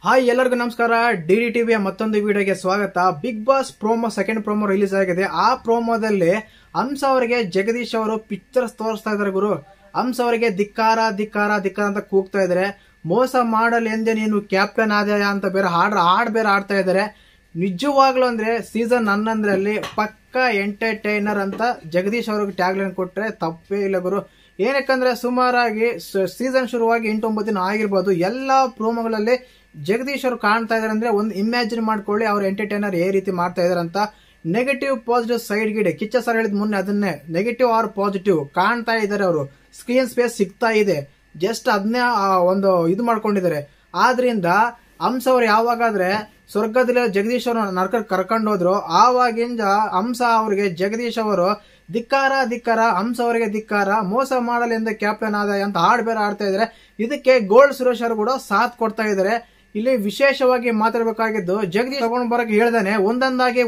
Hi ಎಲ್ಲರಿಗೂ ನಮಸ್ಕಾರ. DD ಟಿವಿಯ ಮತ್ತೊಂದು ವಿಡಿಯೋಗೆ ಸ್ವಾಗತ. Bigg Boss promo second promo release ಆಗಿದೆ. ಆ ಪ್ರೋಮೋದಲ್ಲಿ ಹಂಸ ಅವರಿಗೆ ಜಗದೀಶ್ ಅವರು ಪಿಕ್ಚರ್ಸ್ ತೋರಿಸ್ತಾ ಇದಾರೆ. ಗುರು ಹಂಸ ಅವರಿಗೆ ಧಿಕ್ಕಾರ ಧಿಕ್ಕಾರ ಧಿಕ್ಕಾರ ಅಂತ ಕೂಗ್ತಾ ಇದಾರೆ. ಮೋಸ ಮಾಡಲ್ ಎಂದೇ ನೀನು ಕ್ಯಾಪ್ಟನ್ ಆದಯ ಅಂತ ಬೇರೆ ಹಾಡ್ ಬೇರೆ ಆಡ್ತಾ ಇದಾರೆ. ನಿಜವಾಗ್ಲೂ ಅಂದ್ರೆ ಸೀಸನ್ 11ರಲ್ಲಿ ಪಕ್ಕಾ ಎಂಟರ್ಟೈನರ್ ಅಂತ ಜಗದೀಶ್ ಅವ್ರಿಗೆ ಟ್ಯಾಗ್ ಲೈನ್ ಕೊಟ್ರೆ ತಪ್ಪೇ ಇಲ್ಲ ಗುರು. ಏನಕ್ಕಂದ್ರೆ ಸುಮಾರಾಗಿ ಸೀಸನ್ ಶುರುವಾಗಿ 8-9 ದಿನ ಆಗಿರ್ಬೋದು. ಎಲ್ಲಾ ಪ್ರೋಮೋಗಳಲ್ಲಿ ಜಗದೀಶ್ ಅವರು ಕಾಣ್ತಾ ಇದಾರೆ. ಅಂದ್ರೆ ಒಂದು ಇಮ್ಯಾಜಿನ್ ಮಾಡ್ಕೊಳ್ಳಿ ಅವ್ರ ಎಂಟರ್ಟೈನರ್ ಏ ರೀತಿ ಮಾಡ್ತಾ ಇದಾರೆ ಅಂತ. ನೆಗೆಟಿವ್ ಪಾಸಿಟಿವ್ ಸೈಡ್ ಗಿಡೆ ಕಿಚ್ಚ ಸರ್ ಹೇಳಿದ ಮೊನ್ನೆ ಅದನ್ನೇ ನೆಗೆಟಿವ್ ಆರ್ ಪಾಸಿಟಿವ್ ಕಾಣ್ತಾ ಇದಾರೆ. ಅವರು ಸ್ಕ್ರೀನ್ ಸ್ಪೇಸ್ ಸಿಗ್ತಾ ಇದೆ, ಜಸ್ಟ್ ಅದನ್ನೇ ಒಂದು ಇದು ಮಾಡ್ಕೊಂಡಿದ್ದಾರೆ. ಆದ್ರಿಂದ ಹಂಸ ಅವ್ರು ಯಾವಾಗಾದ್ರೆ ಸ್ವರ್ಗದಲ್ಲಿ ಜಗದೀಶ್ ಅವರು ನರಕಕ್ಕೆ ಕರ್ಕೊಂಡು ಹೋದ್ರು, ಆವಾಗಿಂದ ಹಂಸ ಅವರಿಗೆ ಜಗದೀಶ್ ಅವರು ಧಿಕ್ಕಾರ ಧಿಕ್ಕಾರ, ಹಂಸ ಅವರಿಗೆ ಧಿಕ್ಕಾರ, ಮೋಸ ಮಾಡಲೆಂದ ಕ್ಯಾಪ್ಟನ್ ಆದ ಅಂತ ಹಾಡ್ ಬೇರೆ ಆಡ್ತಾ ಇದಾರೆ. ಇದಕ್ಕೆ ಗೋಲ್ಡ್ ಸುರೇಶ್ ಅವರು ಕೂಡ ಸಾಥ್ ಕೊಡ್ತಾ ಇದಾರೆ. ಇಲ್ಲಿ ವಿಶೇಷವಾಗಿ ಮಾತಾಡಬೇಕಾಗಿದ್ದು ಜಗದೀಶ್ ತಗೊಂಡ್ ಬರಕ್ ಹೇಳ್ದಾನೆ, ಒಂದೊಂದಾಗಿ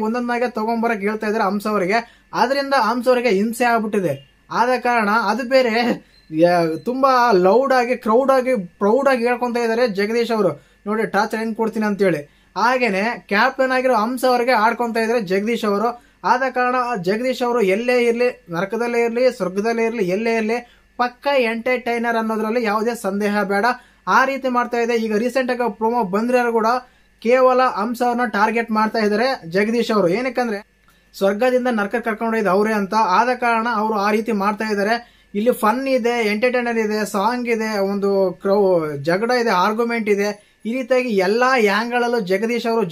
ತಗೊಂಡ್ ಬರಕ್ ಹೇಳ್ತಾ ಇದಾರೆ ಹಂಸ ಅವರಿಗೆ. ಆದ್ರಿಂದ ಹಂಸ ಅವರಿಗೆ ಹಿಂಸೆ ಆಗ್ಬಿಟ್ಟಿದೆ. ಆದ ಕಾರಣ ಅದು ಬೇರೆ ತುಂಬಾ ಲೌಡ್ ಆಗಿ ಪ್ರೌಡ್ ಆಗಿ ಹೇಳ್ಕೊಂತ ಇದಾರೆ ಜಗದೀಶ್ ಅವರು. ನೋಡಿ ಟಾರ್ಚರ್ ಹೆಂಗ್ ಕೊಡ್ತೀನಿ ಅಂತ ಹೇಳಿ. ಹಾಗೇನೆ ಕ್ಯಾಪ್ಟನ್ ಆಗಿರೋ ಹಂಸ ಅವರಿಗೆ ಆಡ್ಕೊಂತ ಇದಾರೆ ಜಗದೀಶ್ ಅವರು. ಆದ ಕಾರಣ ಜಗದೀಶ್ ಅವರು ಎಲ್ಲೇ ಇರ್ಲಿ, ನರಕದಲ್ಲೇ ಇರ್ಲಿ, ಸ್ವರ್ಗದಲ್ಲೇ ಇರ್ಲಿ, ಎಲ್ಲೇ ಇರ್ಲಿ ಪಕ್ಕ ಎಂಟರ್ಟೈನರ್ ಅನ್ನೋದ್ರಲ್ಲಿ ಯಾವುದೇ ಸಂದೇಹ ಬೇಡ. ಆ ರೀತಿ ಮಾಡ್ತಾ ಇದೆ. ಈಗ ರೀಸೆಂಟ್ ಆಗಿ ಪ್ರೋಮೋ ಬಂದ್ರೆ ಕೂಡ ಕೇವಲ ಹಂಸ ಅವ್ರನ್ನ ಟಾರ್ಗೆಟ್ ಮಾಡ್ತಾ ಇದಾರೆ ಜಗದೀಶ್ ಅವರು. ಏನಕ್ಕಂದ್ರೆ ಸ್ವರ್ಗದಿಂದ ನರಕ ಕರ್ಕೊಂಡೊಯ್ದು ಅವರೇ ಅಂತ. ಆದ ಕಾರಣ ಅವರು ಆ ರೀತಿ ಮಾಡ್ತಾ ಇದಾರೆ. ಇಲ್ಲಿ ಫನ್ ಇದೆ, ಎಂಟರ್ಟೈನರ್ ಇದೆ, ಸಾಂಗ್ ಇದೆ, ಒಂದು ಜಗಳ ಇದೆ, ಆರ್ಗ್ಯುಮೆಂಟ್ ಇದೆ. ಈ ರೀತಿಯಾಗಿ ಎಲ್ಲಾ ಆಂಗಲ್ ಜಗದೀಶ್ ಅವರು,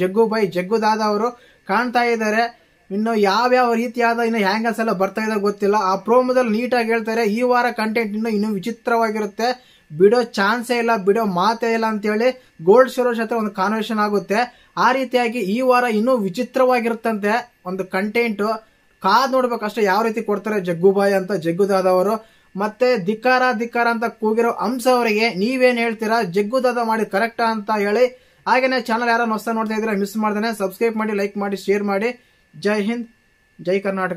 ಜಗ್ಗು ದಾದ ಅವರು ಕಾಣ್ತಾ ಇದ್ದಾರೆ. ಇನ್ನು ಯಾವ್ಯಾವ ರೀತಿಯಾದ ಇನ್ನು ಹ್ಯಾಂಗಲ್ಸ್ ಎಲ್ಲ ಬರ್ತಾ ಇದೆ ಗೊತ್ತಿಲ್ಲ. ಆ ಪ್ರೋಮೋದಲ್ಲಿ ನೀಟಾಗಿ ಹೇಳ್ತಾರೆ ಈ ವಾರ ಕಂಟೆಂಟ್ ಇನ್ನೂ ವಿಚಿತ್ರವಾಗಿರುತ್ತೆ, ಬಿಡೋ ಚಾನ್ಸೇ ಇಲ್ಲ, ಬಿಡೋ ಮಾತೇ ಇಲ್ಲ ಅಂತ ಹೇಳಿ ಗೋಲ್ಡ್ ಸುರೇಶ್ ಹತ್ರ ಒಂದು ಕಾನ್ವರ್ಸೇಷನ್ ಆಗುತ್ತೆ. ಆ ರೀತಿಯಾಗಿ ಈ ವಾರ ಇನ್ನೂ ವಿಚಿತ್ರವಾಗಿರುತ್ತಂತೆ ಒಂದು ಕಂಟೆಂಟ್. ಕಾದ್ ನೋಡ್ಬೇಕಷ್ಟೇ ಯಾವ ರೀತಿ ಕೊಡ್ತಾರೆ ಜಗ್ಗುದಾದ ಅವರು. ಮತ್ತೆ ಧಿಕ್ಕಾರ ಅಂತ ಕೂಗಿರೋ ಹಂಸ ಅವರಿಗೆ ನೀವೇನ್ ಹೇಳ್ತೀರಾ? ಜಗ್ಗುದಾದ ಮಾಡಿ ಕರೆಕ್ಟಾ ಅಂತ ಹೇಳಿ. ಹಾಗೇನೆ ಚಾನಲ್ ಯಾರು ಹೊಸ ನೋಡ್ತಾ ಇದ್ರೆ ಮಿಸ್ ಮಾಡ್ದೇನೆ ಸಬ್ಸ್ಕ್ರೈಬ್ ಮಾಡಿ, ಲೈಕ್ ಮಾಡಿ, ಶೇರ್ ಮಾಡಿ. ಜೈ ಹಿಂದ್, ಜೈ ಕರ್ನಾಟಕ.